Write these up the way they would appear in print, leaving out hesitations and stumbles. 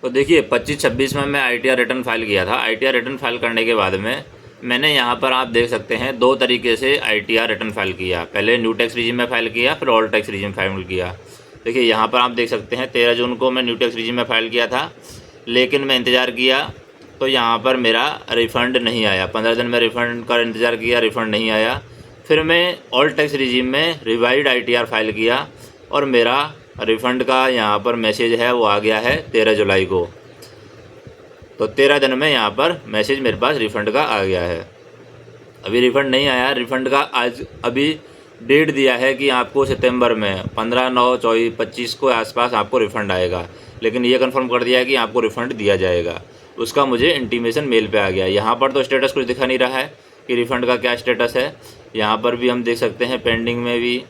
तो देखिए 25-26 में मैं ITR रिटर्न फाइल किया था। ITR रिटर्न फाइल करने के बाद में मैंने यहाँ पर आप देख सकते हैं 2 तरीके से ITR रिटर्न फाइल किया। पहले न्यू टैक्स रीजिम में फाइल किया, फिर ओल्ड टैक्स रीजिम फाइल किया। देखिए यहाँ पर आप देख सकते हैं 13 जून को मैं न्यू टैक्स रीजिम में फाइल किया था, लेकिन मैं इंतज़ार किया तो यहाँ पर मेरा रिफ़ंड नहीं आया। 15 दिन में रिफ़ंड का इंतज़ार किया, रिफ़ंड नहीं आया। फिर मैं ओल्ड टैक्स रीजिम में रिवाइड ITR फाइल किया और मेरा रिफ़ंड का यहाँ पर मैसेज है वो आ गया है 13 जुलाई को। तो 13 दिन में यहाँ पर मैसेज मेरे पास रिफ़ंड का आ गया है। अभी रिफ़ंड नहीं आया। रिफ़ंड का आज अभी डेट दिया है कि आपको सितंबर में 15, 9, 24, 25 को आसपास आपको रिफ़ंड आएगा, लेकिन ये कंफर्म कर दिया है कि आपको रिफ़ंड दिया जाएगा। उसका मुझे इंटीमेशन मेल पे आ गया। यहाँ पर तो स्टेटस कुछ दिखा नहीं रहा है कि रिफ़ंड का क्या स्टेटस है। यहाँ पर भी हम देख सकते हैं पेंडिंग में भी,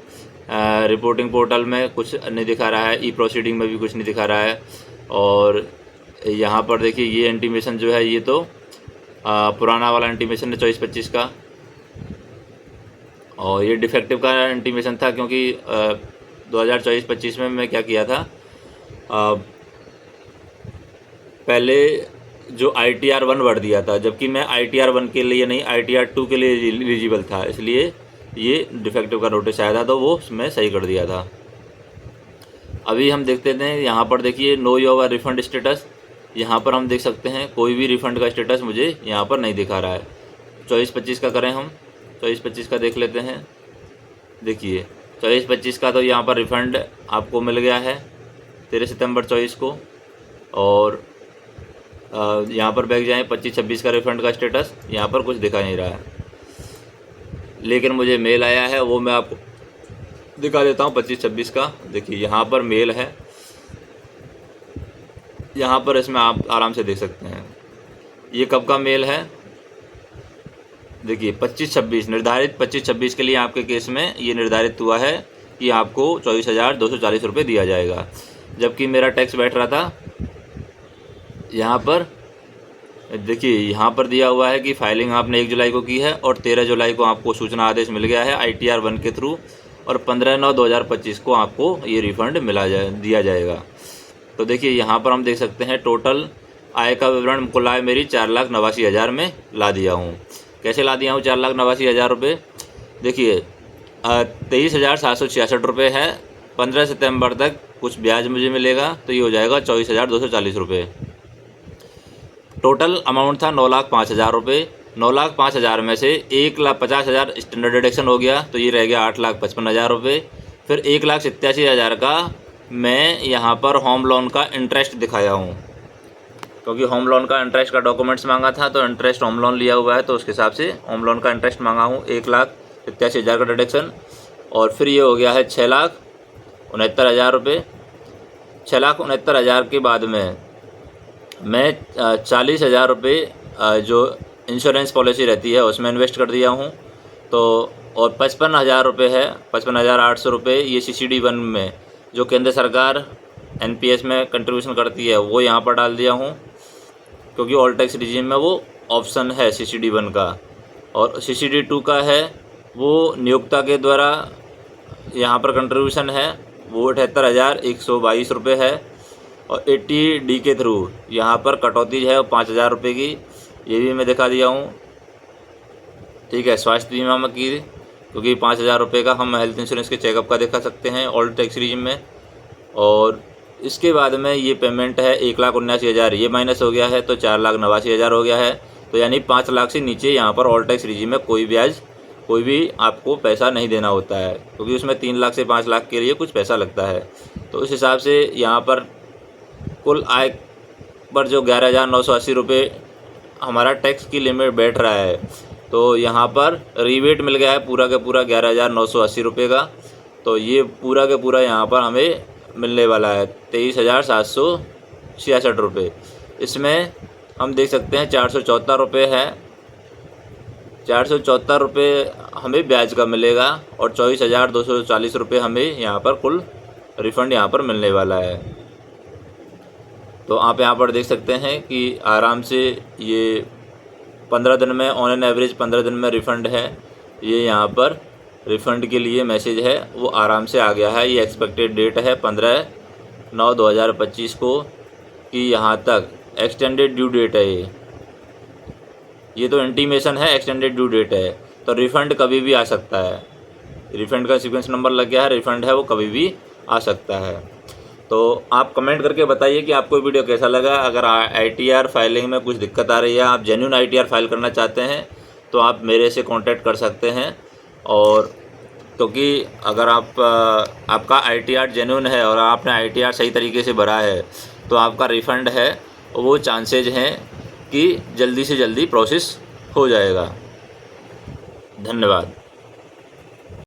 रिपोर्टिंग पोर्टल में कुछ नहीं दिखा रहा है, ई प्रोसीडिंग में भी कुछ नहीं दिखा रहा है। और यहाँ पर देखिए ये इंटीमेशन जो है ये तो पुराना वाला इंटीमेशन है 24-25 का, और ये डिफेक्टिव का इंटीमेशन था क्योंकि 2024-25 में मैं क्या किया था, पहले जो ITR 1 भर दिया था, जबकि मैं ITR 1 के लिए नहीं ITR 2 के लिए एलिजिबल था, इसलिए ये डिफेक्टिव का नोटिस आया था तो वो मैं सही कर दिया था। अभी हम देखते हैं यहाँ पर देखिए नो योर रिफ़ंड स्टेटस। यहाँ पर हम देख सकते हैं कोई भी रिफ़ंड का स्टेटस मुझे यहाँ पर नहीं दिखा रहा है। 24-25 का करें हम, 24-25 का देख लेते हैं। देखिए 24-25 का तो यहाँ पर रिफ़ंड आपको मिल गया है 13 सितंबर 24 को। और यहाँ पर बैग जाएँ 25-26 का रिफ़ंड का स्टेटस यहाँ पर कुछ दिखा नहीं रहा है, लेकिन मुझे मेल आया है वो मैं आपको दिखा देता हूँ 25-26 का। देखिए यहाँ पर मेल है, यहाँ पर इसमें आप आराम से देख सकते हैं ये कब का मेल है। देखिए 25-26 निर्धारित 25-26 के लिए आपके केस में ये निर्धारित हुआ है कि आपको 24,240 रुपये दिया जाएगा, जबकि मेरा टैक्स बैठ रहा था यहाँ पर। देखिए यहाँ पर दिया हुआ है कि फाइलिंग आपने 1 जुलाई को की है और 13 जुलाई को आपको सूचना आदेश मिल गया है ITR 1 के थ्रू, और 15/9/2025 को आपको ये रिफ़ंड दिया जाएगा। तो देखिए यहाँ पर हम देख सकते हैं टोटल आय का विवरण कुल आय मेरी 4,89,000 में ला दिया हूँ। कैसे ला दिया हूँ 4,89,000 रुपये? देखिए 23,766 रुपये है। 15 सितंबर तक कुछ ब्याज मुझे मिलेगा तो ये हो जाएगा 24,240 रुपये। टोटल अमाउंट था 9,05,000 रुपये। 9,05,000 में से 1,50,000 स्टैंडर्ड डिडक्शन हो गया तो ये रह गया 8,55,000 रुपये। फिर 1,87,000 का मैं यहाँ पर होम लोन का इंटरेस्ट दिखाया हूँ, क्योंकि होम लोन का इंटरेस्ट का डॉक्यूमेंट्स मांगा था तो इंटरेस्ट होम लोन लिया हुआ है तो उसके हिसाब से होम लोन का इंटरेस्ट मांगा हूँ 1,87,000 का डिडक्शन। और फिर ये हो गया है 6,69,000 रुपये। 6,69,000 के बाद में मैं 40,000 रुपये जो इंश्योरेंस पॉलिसी रहती है उसमें इन्वेस्ट कर दिया हूँ। तो और 55,000 रुपये है, 55,800 रुपये ये CCD 1 में जो केंद्र सरकार NPS में कंट्रीब्यूशन करती है वो यहाँ पर डाल दिया हूँ, क्योंकि ऑल टैक्स रिजीम में वो ऑप्शन है CCD 1 का। और CCD 2 का है वो नियोक्ता के द्वारा यहाँ पर कंट्रीब्यूशन है वो 78,122 रुपये है। और 80D के थ्रू यहाँ पर कटौती है 5,000 रुपये की, ये भी मैं दिखा दिया हूँ। ठीक है, स्वास्थ्य बीमा में की, क्योंकि 5,000 रुपये का हम हेल्थ इंश्योरेंस के चेकअप का दिखा सकते हैं ऑल टैक्स रिजीम में। और इसके बाद में ये पेमेंट है 1,79,000 ये माइनस हो गया है तो 4,89,000 हो गया है। तो यानी 5 लाख से नीचे यहाँ पर ऑल टैक्स रिजीम में कोई ब्याज कोई भी आपको पैसा नहीं देना होता है, क्योंकि उसमें 3 लाख से 5 लाख के लिए कुछ पैसा लगता है। तो उस हिसाब से यहाँ पर कुल आय पर जो 11,980 रुपये हमारा टैक्स की लिमिट बैठ रहा है, तो यहाँ पर रिबेट मिल गया है पूरा का पूरा 11,980 रुपये का। तो ये पूरा का पूरा यहाँ पर हमें मिलने वाला है 23,766 रुपये। इसमें हम देख सकते हैं 474 रुपये है, 474 रुपये हमें ब्याज का मिलेगा और 24,240 रुपये हमें यहाँ पर कुल रिफ़ंड यहाँ पर मिलने वाला है। तो आप यहाँ पर देख सकते हैं कि आराम से ये 15 दिन में ऑन एन एवरेज 15 दिन में रिफ़ंड है। ये यहाँ पर रिफ़ंड के लिए मैसेज है वो आराम से आ गया है। ये एक्सपेक्टेड डेट है 15/9/2025 को। कि यहाँ तक एक्सटेंडेड ड्यू डेट है, ये तो इंटीमेशन है, एक्सटेंडेड ड्यू डेट है, तो रिफ़ंड कभी भी आ सकता है। रिफ़ंड का सीक्वेंस नंबर लग गया है, रिफ़ंड है वो कभी भी आ सकता है। तो आप कमेंट करके बताइए कि आपको वीडियो कैसा लगा। अगर ITR फाइलिंग में कुछ दिक्कत आ रही है, आप जेन्युइन ITR फाइल करना चाहते हैं तो आप मेरे से कांटेक्ट कर सकते हैं। और क्योंकि अगर आपका ITR जेन्युइन है और आपने ITR सही तरीके से भरा है तो आपका रिफ़ंड है वो चांसेज हैं कि जल्दी से जल्दी प्रोसेस हो जाएगा। धन्यवाद।